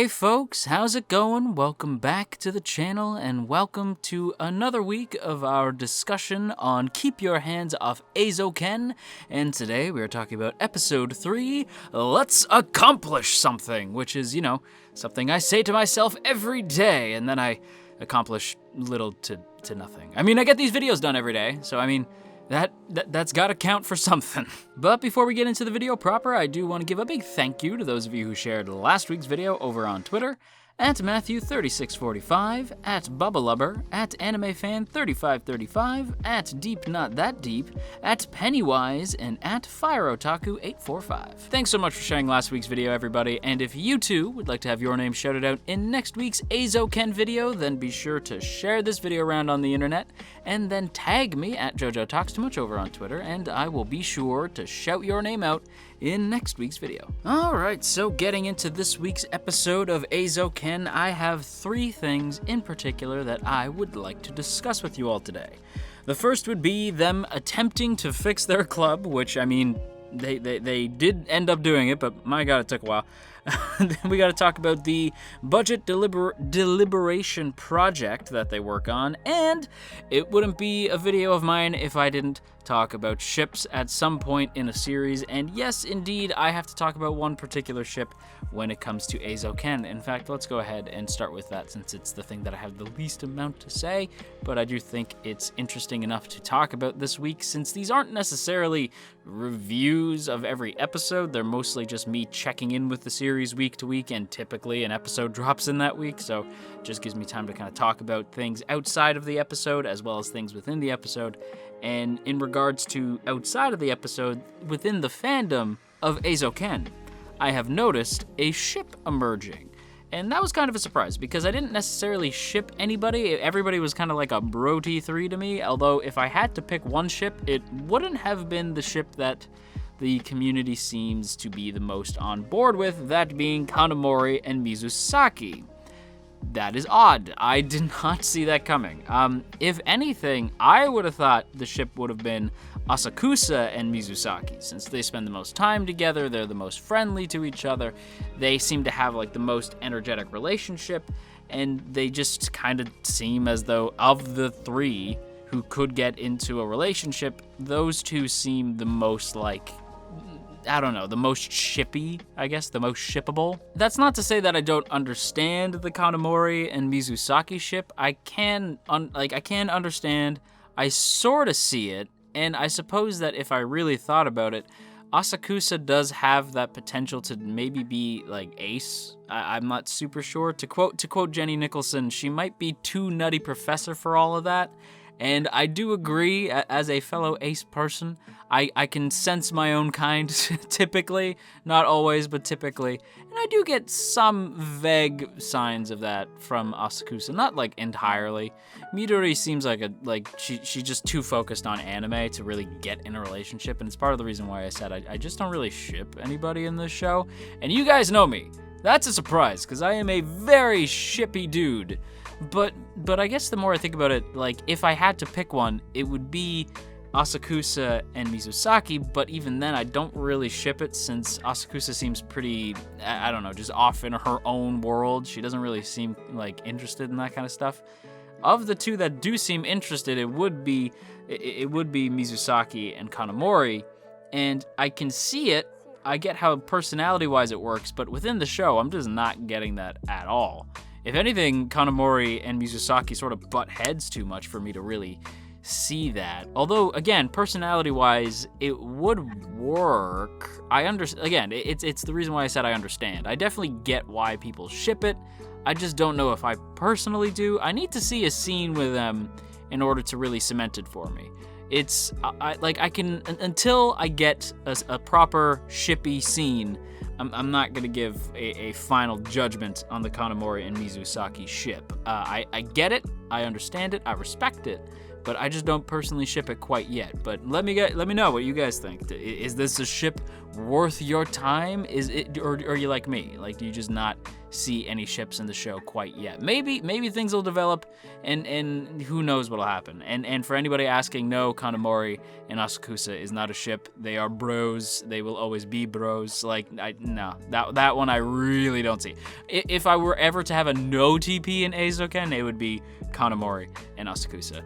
Hey folks, how's it going? Welcome back to the channel and welcome to another week of our discussion on Keep Your Hands Off Eizouken. And today we are talking about episode 3, Let's Accomplish Something, which is, something I say to myself every day and then I accomplish little to nothing. I mean, I get these videos done every day, so that's gotta count for something. But before we get into the video proper, I do want to give a big thank you to those of you who shared last week's video over on Twitter, at Matthew3645, at BubbaLubber, at AnimeFan3535, at DeepNotThatDeep, at Pennywise, and at FireOtaku845. Thanks so much for sharing last week's video, everybody, and if you too would like to have your name shouted out in next week's Eizouken video, then be sure to share this video around on the internet, and then tag me at JoJo Talks Too Much over on Twitter, and I will be sure to shout your name out in next week's video. Alright, so getting into this week's episode of Eizouken, I have 3 things in particular that I would like to discuss with you all today. The first would be them attempting to fix their club, which, I mean, they did end up doing it, but my god, it took a while. Then we gotta talk about the budget deliberation project that they work on, and it wouldn't be a video of mine if I didn't talk about ships at some point in a series, and yes, indeed, I have to talk about one particular ship when it comes to Eizouken. In fact, let's go ahead and start with that since it's the thing that I have the least amount to say, but I do think it's interesting enough to talk about this week since these aren't necessarily reviews of every episode, they're mostly just me checking in with the series week to week, and typically an episode drops in that week, so it just gives me time to kind of talk about things outside of the episode as well as things within the episode. And in regards to outside of the episode, within the fandom of Eizouken, I have noticed a ship emerging. And that was kind of a surprise because I didn't necessarily ship anybody. Everybody was kind of like a bro T3 to me, although if I had to pick one ship, it wouldn't have been the ship that the community seems to be the most on board with, that being Kanamori and Mizusaki. That is odd. I did not see that coming. If anything, I would have thought the ship would have been Asakusa and Mizusaki, since they spend the most time together, they're the most friendly to each other, they seem to have like the most energetic relationship, and they just kind of seem as though of the 3 who could get into a relationship, those 2 seem the most like, I don't know, the most shippy, I guess, the most shippable. That's not to say that I don't understand the Kanamori and Mizusaki ship. I can understand, I sort of see it, and I suppose that if I really thought about it, Asakusa does have that potential to maybe be like Ace. I'm not super sure. To quote Jenny Nicholson, she might be too nutty professor for all of that. And I do agree, as a fellow Ace person, I can sense my own kind, typically. Not always, but typically. And I do get some vague signs of that from Asakusa, not like entirely. Midori seems like she's just too focused on anime to really get in a relationship, and it's part of the reason why I said I just don't really ship anybody in this show. And you guys know me. That's a surprise, because I am a very shippy dude. But I guess the more I think about it, like, if I had to pick one, it would be Asakusa and Mizusaki, but even then, I don't really ship it since Asakusa seems pretty, I don't know, just off in her own world. She doesn't really seem, like, interested in that kind of stuff. Of the 2 that do seem interested, it would be Mizusaki and Kanamori, and I can see it. I get how personality-wise it works, but within the show, I'm just not getting that at all. If anything, Kanamori and Mizusaki sort of butt heads too much for me to really see that. Although, again, personality-wise, it would work. I understand. Again, it's the reason why I said I understand. I definitely get why people ship it. I just don't know if I personally do. I need to see a scene with them in order to really cement it for me. It's I can, until I get a proper shippy scene, I'm not going to give a final judgment on the Kanamori and Mizusaki ship. I get it, I understand it, I respect it, but I just don't personally ship it quite yet. But let me know what you guys think. Is this a ship worth your time? Is it, or are you like me? Like, do you just not see any ships in the show quite yet. Maybe things will develop, and who knows what'll happen. And for anybody asking, no, Kanamori and Asakusa is not a ship. They are bros. They will always be bros. No, that one I really don't see. If I were ever to have a no TP in Eizouken, it would be Kanamori and Asakusa.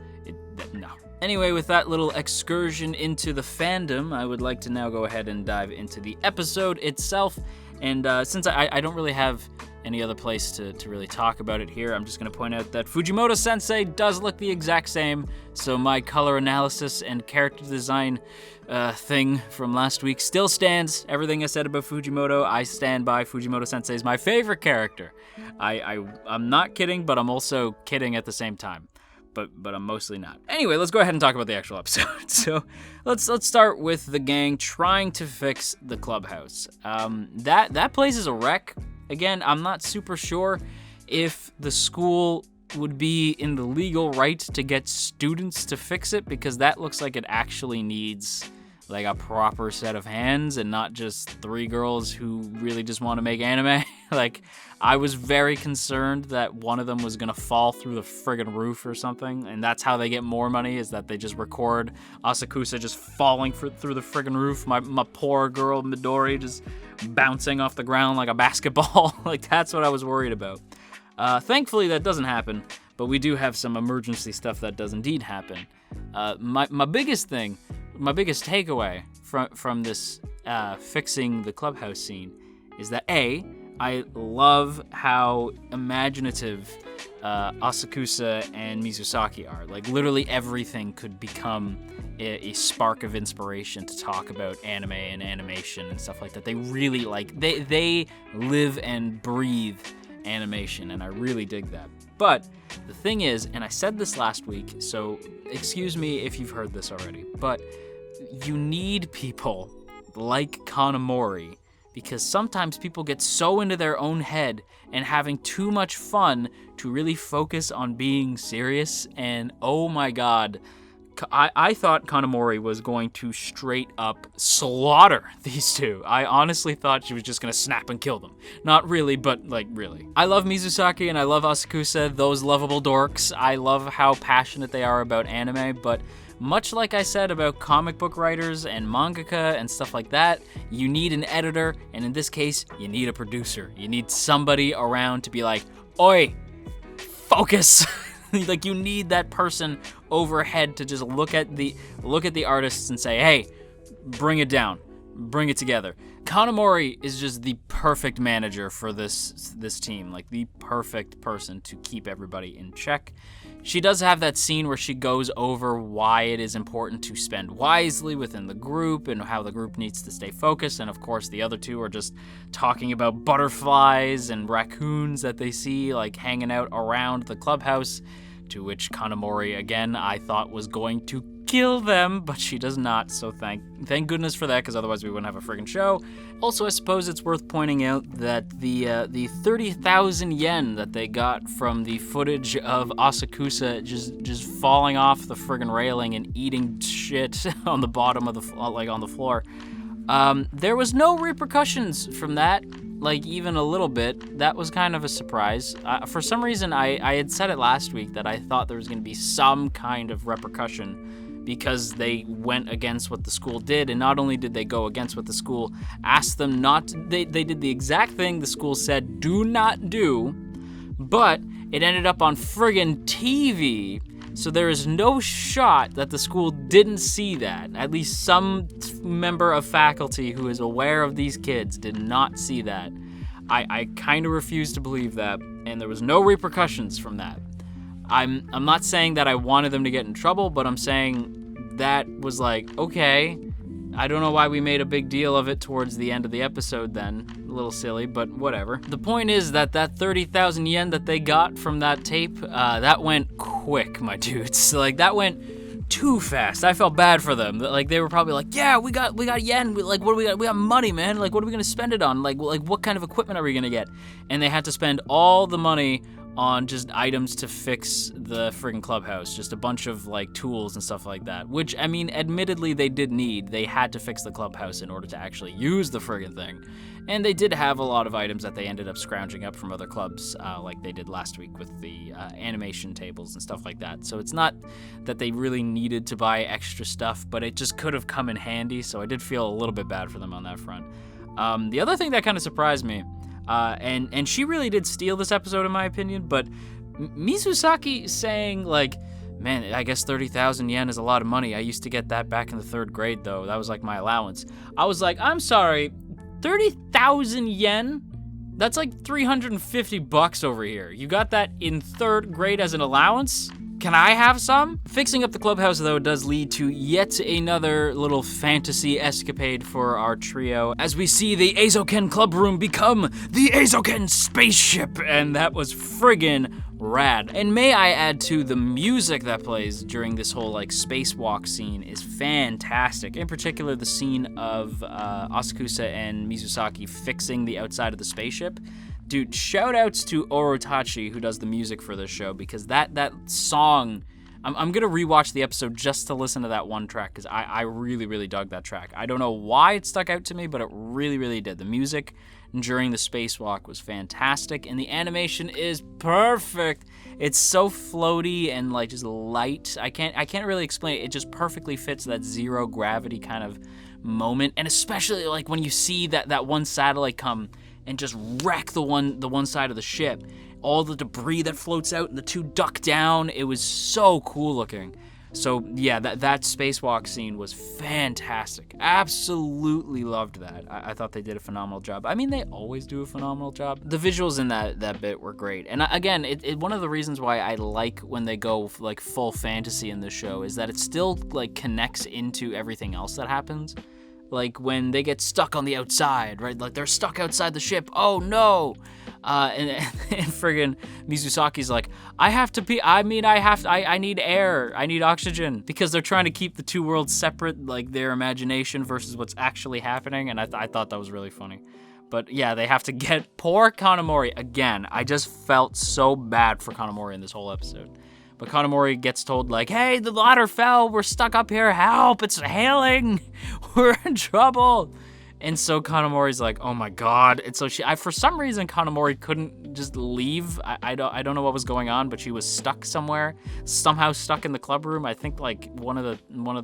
No. Anyway, with that little excursion into the fandom, I would like to now go ahead and dive into the episode itself. And since I don't really have any other place to really talk about it here, I'm just going to point out that Fujimoto-sensei does look the exact same, so my color analysis and character design thing from last week still stands. Everything I said about Fujimoto, I stand by. Fujimoto-sensei is my favorite character. I'm not kidding, but I'm also kidding at the same time. But I'm mostly not. Anyway, let's go ahead and talk about the actual episode. So let's start with the gang trying to fix the clubhouse. That place is a wreck. Again, I'm not super sure if the school would be in the legal right to get students to fix it, because that looks like it actually needs like a proper set of hands and not just 3 girls who really just want to make anime. Like, I was very concerned that one of them was going to fall through the friggin' roof or something, and that's how they get more money, is that they just record Asakusa just falling through the friggin' roof, my poor girl Midori just bouncing off the ground like a basketball. Like, that's what I was worried about. Thankfully, that doesn't happen, but we do have some emergency stuff that does indeed happen. My biggest takeaway from this fixing the clubhouse scene is that I love how imaginative Asakusa and Mizusaki are. Like, literally everything could become a spark of inspiration to talk about anime and animation and stuff like that. They really they live and breathe animation, and I really dig that. But the thing is, and I said this last week, so excuse me if you've heard this already, but you need people like Kanamori, because sometimes people get so into their own head and having too much fun to really focus on being serious. And oh my god, I thought Kanamori was going to straight up slaughter these two. I honestly thought she was just going to snap and kill them. Not really, but like really. I love Mizusaki and I love Asakusa, those lovable dorks. I love how passionate they are about anime, but much like I said about comic book writers and mangaka and stuff like that, you need an editor, and in this case, you need a producer. You need somebody around to be like, oi, focus. Like, you need that person overhead to just look at the artists and say, hey, bring it down, bring it together. Kanamori is just the perfect manager for this team, like the perfect person to keep everybody in check. She does have that scene where she goes over why it is important to spend wisely within the group and how the group needs to stay focused. And of course, the other two are just talking about butterflies and raccoons that they see like hanging out around the clubhouse, to which Kanamori, again, I thought was going to kill them, but she does not, so thank goodness for that, because otherwise we wouldn't have a friggin' show. Also, I suppose it's worth pointing out that the 30,000 yen that they got from the footage of Asakusa just falling off the friggin' railing and eating shit on the bottom of on the floor, there was no repercussions from that. Like, even a little bit. That was kind of a surprise. For some reason, I had said it last week that I thought there was going to be some kind of repercussion because they went against what the school did. And not only did they go against what the school asked them not to, they did the exact thing the school said do not do, but it ended up on friggin' TV. So there is no shot that the school didn't see that. At least some member of faculty who is aware of these kids did not see that. I kind of refuse to believe that, and there was no repercussions from that. I'm not saying that I wanted them to get in trouble, but I'm saying that was like, okay, I don't know why we made a big deal of it towards the end of the episode then. A little silly, but whatever. The point is that 30,000 yen that they got from that tape, that went quick, my dudes. Like, that went too fast. I felt bad for them. Like, they were probably like, yeah, we got yen. What do we got? We got money, man. Like, what are we going to spend it on? Like what kind of equipment are we going to get? And they had to spend all the money on just items to fix the friggin' clubhouse, just a bunch of like tools and stuff like that, which, I mean, admittedly they did need. They had to fix the clubhouse in order to actually use the friggin' thing. And they did have a lot of items that they ended up scrounging up from other clubs, like they did last week with the animation tables and stuff like that. So it's not that they really needed to buy extra stuff, but it just could have come in handy, so I did feel a little bit bad for them on that front. The other thing that kind of surprised me, and she really did steal this episode in my opinion, but Mizusaki saying like, man, I guess 30,000 yen is a lot of money. I used to get that back in the 3rd grade though. That was like my allowance. I was like, I'm sorry, 30,000 yen? That's like $350 over here. You got that in 3rd grade as an allowance? Can I have some? Fixing up the clubhouse, though, does lead to yet another little fantasy escapade for our trio, as we see the Eizouken club room become the Eizouken spaceship, and that was friggin' rad. And may I add, too, the music that plays during this whole, like, spacewalk scene is fantastic. In particular, the scene of Asakusa and Mizusaki fixing the outside of the spaceship. Dude, shout outs to Orotachi, who does the music for this show, because that song, I'm gonna rewatch the episode just to listen to that one track, because I really, really dug that track. I don't know why it stuck out to me, but it really, really did. The music during the spacewalk was fantastic, and the animation is perfect. It's so floaty and like just light. I can't really explain it. It just perfectly fits that zero gravity kind of moment, and especially like when you see that one satellite come and just wreck the one side of the ship. All the debris that floats out and the two duck down. It was so cool looking. So yeah, that spacewalk scene was fantastic. Absolutely loved that. I thought they did a phenomenal job. I mean, they always do a phenomenal job. The visuals in that bit were great. And again, one of the reasons why I like when they go like full fantasy in this show is that it still like connects into everything else that happens. Like when they get stuck on the outside, right? Like they're stuck outside the ship. Oh no! And friggin' Mizusaki's like, I have to pee. I need air. I need oxygen, because they're trying to keep the two worlds separate, like their imagination versus what's actually happening. And I thought that was really funny. But yeah, they have to get poor Kanamori again. I just felt so bad for Kanamori in this whole episode. But Kanamori gets told, like, hey, the ladder fell. We're stuck up here. Help. It's hailing. We're in trouble. And so Kanamori's like, oh, my God. And so for some reason, Kanamori couldn't just leave. I don't know what was going on, but she was stuck somewhere, somehow stuck in the club room. I think, like, one of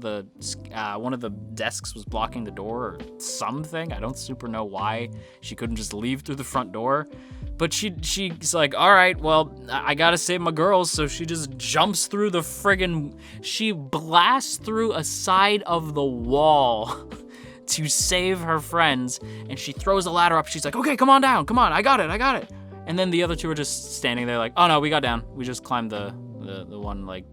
the desks was blocking the door or something. I don't super know why she couldn't just leave through the front door. But she's like, all right, well, I gotta save my girls, so she just jumps through the she blasts through a side of the wall to save her friends, and she throws the ladder up. She's like, okay, come on down, come on, I got it. And then the other two are just standing there like, oh no, we got down. We just climbed the one like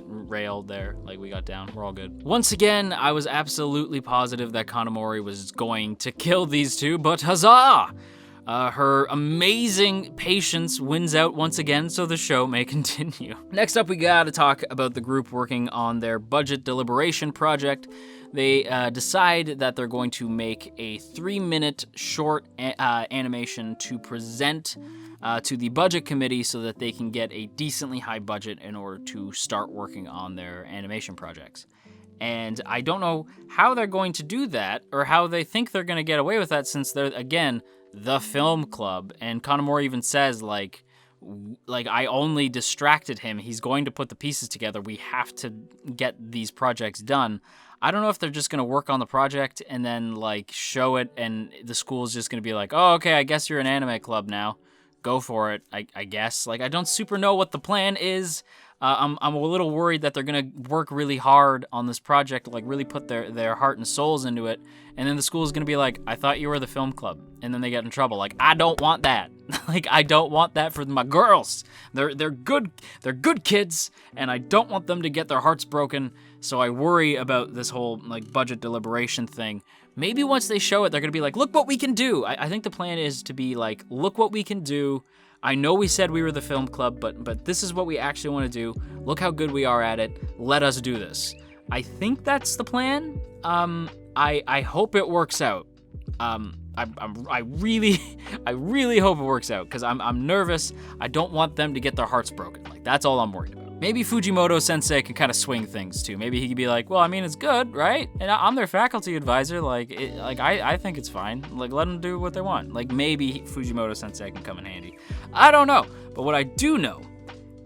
rail there, like we got down, we're all good. Once again, I was absolutely positive that Kanamori was going to kill these two, but huzzah! Her amazing patience wins out once again, so the show may continue. Next up, we gotta talk about the group working on their budget deliberation project. They decide that they're going to make a 3-minute short animation to present to the budget committee so that they can get a decently high budget in order to start working on their animation projects. And I don't know how they're going to do that, or how they think they're going to get away with that, since they're, again, the film club. And Kanamori even says, like I only distracted him. He's going to put the pieces together. We have to get these projects done. I don't know if they're just going to work on the project and then, like, show it, and the school's just going to be like, oh, okay, I guess you're an anime club now. Go for it, I guess. Like, I don't super know what the plan is. I'm a little worried that they're going to work really hard on this project, like really put their heart and souls into it, and then the school is going to be like, I thought you were the film club, and then they get in trouble. Like, I don't want that. Like, I don't want that for my girls. They're good kids, and I don't want them to get their hearts broken, so I worry about this whole, like, budget deliberation thing. Maybe once they show it, they're going to be like, look what we can do. I think the plan is to be like, look what we can do. I know we said we were the film club, but this is what we actually want to do. Look how good we are at it. Let us do this. I think that's the plan. I hope it works out. I really hope it works out, because I'm nervous. I don't want them to get their hearts broken. Like, that's all I'm worried about. Maybe Fujimoto sensei can kind of swing things too. Maybe he could be like, well, I mean, it's good, right? And I'm their faculty advisor. I think it's fine. Like, let them do what they want. Like, maybe Fujimoto sensei can come in handy. I don't know. But what I do know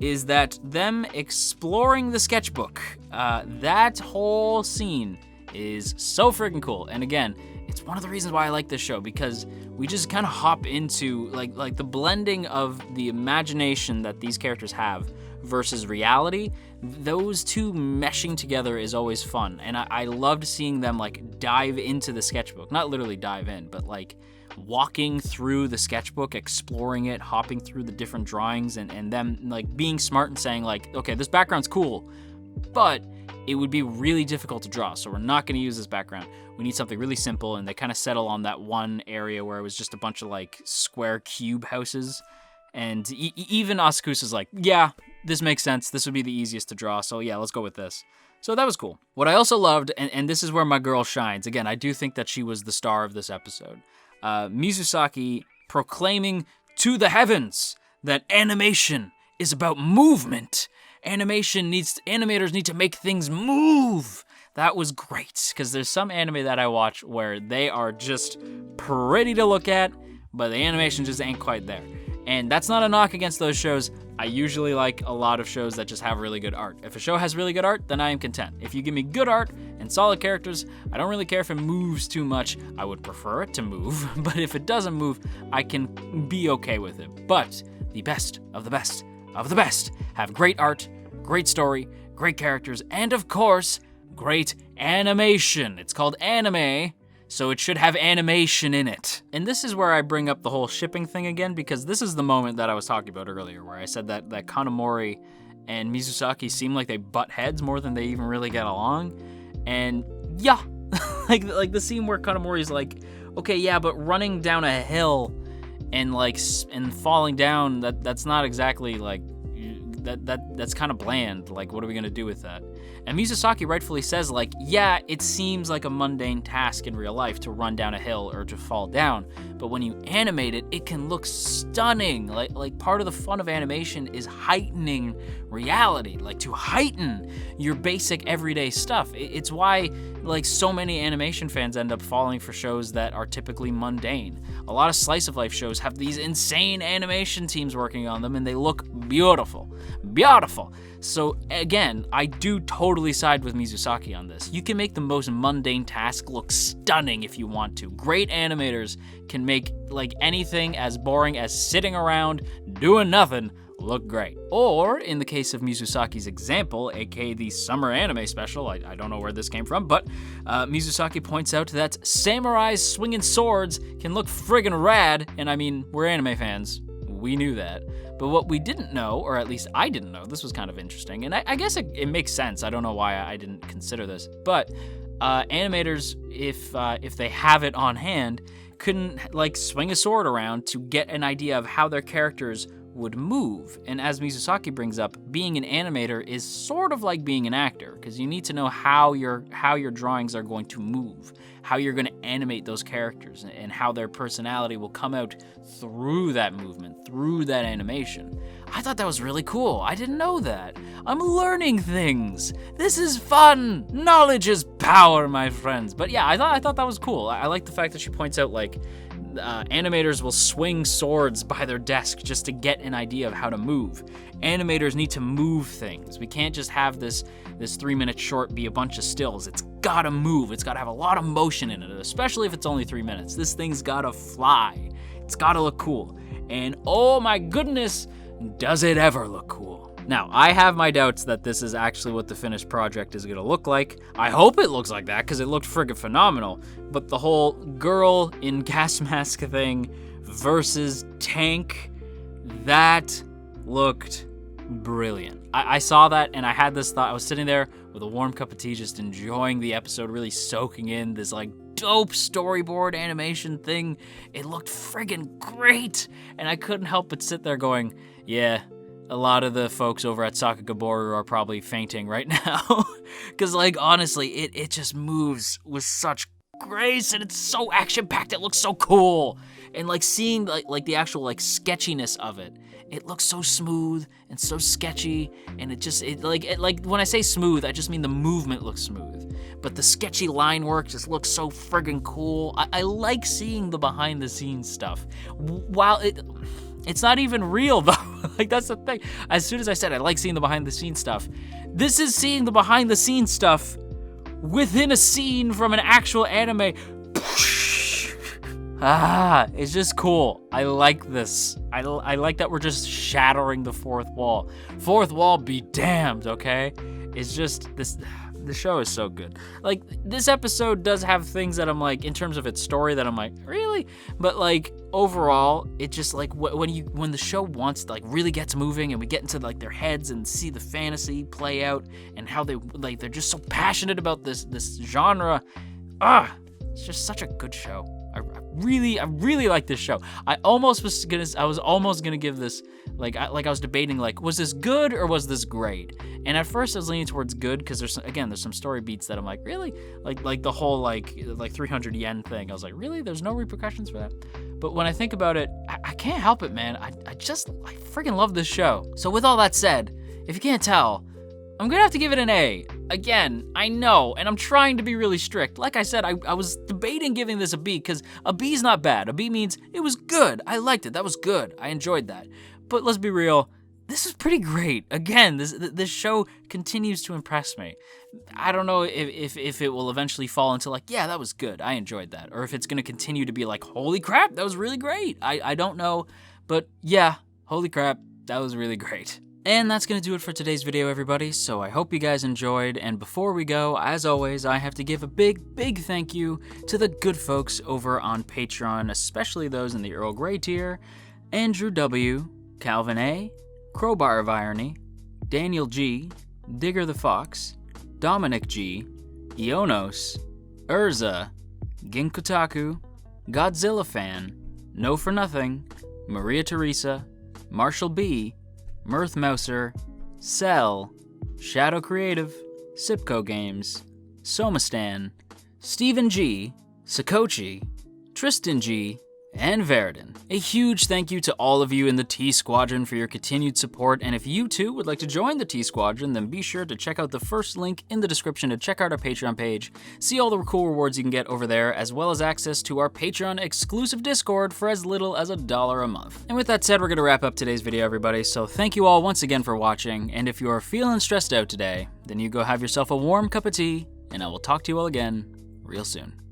is that them exploring the sketchbook, that whole scene is so freaking cool. And again, it's one of the reasons why I like this show, because we just kind of hop into like the blending of the imagination that these characters have versus reality. Those two meshing together is always fun. And I loved seeing them like dive into the sketchbook. Not literally dive in, but like walking through the sketchbook, exploring it, hopping through the different drawings, and them like being smart and saying like, okay, this background's cool, but it would be really difficult to draw, so we're not going to use this background. We need something really simple, and they kind of settle on that one area where it was just a bunch of like square cube houses. And even Asakusa's like, yeah, this makes sense. This would be the easiest to draw, so yeah, let's go with this. So that was cool. What I also loved, and this is where my girl shines, again, I do think that she was the star of this episode, Mizusaki proclaiming to the heavens that animation is about movement. Animators need to make things move. That was great, because there's some anime that I watch where they are just pretty to look at, but the animation just ain't quite there. And that's not a knock against those shows. I usually like a lot of shows that just have really good art. If a show has really good art, then I am content. If you give me good art and solid characters, I don't really care if it moves too much. I would prefer it to move, but if it doesn't move, I can be okay with it. But the best of the best of the best have great art, great story, great characters, and of course, great animation. It's called anime, so it should have animation in it. And this is where I bring up the whole shipping thing again, because this is the moment that I was talking about earlier, where I said that Kanamori and Mizusaki seem like they butt heads more than they even really get along. And yeah, like the scene where Kanamori's like, okay, yeah, but running down a hill and falling down, that's not exactly like, that's kind of bland. Like, what are we gonna do with that? And Mizusaki rightfully says, like, yeah, it seems like a mundane task in real life to run down a hill or to fall down, but when you animate it, it can look stunning. Like part of the fun of animation is heightening reality, like to heighten your basic everyday stuff. It's why like so many animation fans end up falling for shows that are typically mundane. A lot of slice of life shows have these insane animation teams working on them, and they look beautiful. So again, I do totally side with Mizusaki on this. You can make the most mundane task look stunning if you want to. Great animators can make like anything as boring as sitting around doing nothing look great. Or in the case of Mizusaki's example, aka the summer anime special, I don't know where this came from, but Mizusaki points out that samurais swinging swords can look friggin' rad, and I mean, we're anime fans. We knew that. But what we didn't know, or at least I didn't know, this was kind of interesting, and I guess it makes sense. I don't know why I didn't consider this, but animators, if they have it on hand, couldn't like swing a sword around to get an idea of how their characters would move. And as Mizusaki brings up, being an animator is sort of like being an actor, because you need to know how your drawings are going to move, how you're going to animate those characters, and how their personality will come out through that movement, through that animation. I thought that was really cool. I didn't know that. I'm learning things. This is fun. Knowledge is power, my friends. But yeah, I thought that was cool. I like the fact that she points out like animators will swing swords by their desk just to get an idea of how to move. Animators need to move things. We can't just have this 3-minute short be a bunch of stills. It's gotta move. It's gotta have a lot of motion in it, especially if it's only 3 minutes. This thing's gotta fly. It's gotta look cool. And oh my goodness, does it ever look cool. Now, I have my doubts that this is actually what the finished project is gonna look like. I hope it looks like that, because it looked friggin' phenomenal. But the whole girl in gas mask thing versus tank, that looked brilliant. I saw that and I had this thought. I was sitting there with a warm cup of tea, just enjoying the episode, really soaking in this like dope storyboard animation thing. It looked friggin' great. And I couldn't help but sit there going, yeah, a lot of the folks over at Sakagaboru are probably fainting right now. Because like honestly, it just moves with such grace, and it's so action-packed. It looks so cool. And like seeing like the actual like sketchiness of it. It looks so smooth and so sketchy, and like when I say smooth, I just mean the movement looks smooth. But the sketchy line work just looks so friggin' cool. I like seeing the behind-the-scenes stuff. While it's not even real though. Like that's the thing. As soon as I said I like seeing the behind-the-scenes stuff, this is seeing the behind-the-scenes stuff within a scene from an actual anime. It's just cool. I like this. I like that we're just shattering the fourth wall. Fourth wall be damned, okay? It's just the show is so good. Like, this episode does have things that I'm like, in terms of its story, that I'm like, really? But like, overall, it just like, when the show wants, like, really gets moving and we get into like their heads and see the fantasy play out and how they're just so passionate about this genre. It's just such a good show. I really like this show. I was almost gonna give this, like I was debating, like, was this good or was this great? And at first I was leaning towards good because there's some story beats that I'm like, really? Like the whole like 300 yen thing. I was like, really? There's no repercussions for that? But when I think about it, I can't help it, man. I freaking love this show. So with all that said, if you can't tell, I'm gonna have to give it an A. Again, I know, and I'm trying to be really strict. Like I said, I was debating giving this a B, because a B is not bad. A B means it was good. I liked it. That was good. I enjoyed that. But let's be real, this is pretty great. Again, this show continues to impress me. I don't know if it will eventually fall into like, yeah, that was good. I enjoyed that. Or if it's gonna continue to be like, holy crap, that was really great. I don't know, but yeah, holy crap, that was really great. And that's going to do it for today's video, everybody, so I hope you guys enjoyed, and before we go, as always, I have to give a big thank you to the good folks over on Patreon, especially those in the Earl Grey tier: Andrew W., Calvin A., Crowbar of Irony, Daniel G., Digger the Fox, Dominic G., Ionos, Urza, Ginkutaku, Godzilla Fan, No For Nothing, Maria Teresa, Marshall B., Mirth Mouser, Cell, Shadow Creative, Sipco Games, Somastan, Stephen G, Sakochi, Tristan G, and Verdon. A huge thank you to all of you in the T Squadron for your continued support, and if you too would like to join the T Squadron, then be sure to check out the first link in the description to check out our Patreon page, see all the cool rewards you can get over there, as well as access to our Patreon exclusive Discord for as little as $1 a month. And with that said, we're gonna wrap up today's video, everybody, so thank you all once again for watching, and if you are feeling stressed out today, then you go have yourself a warm cup of tea, and I will talk to you all again real soon.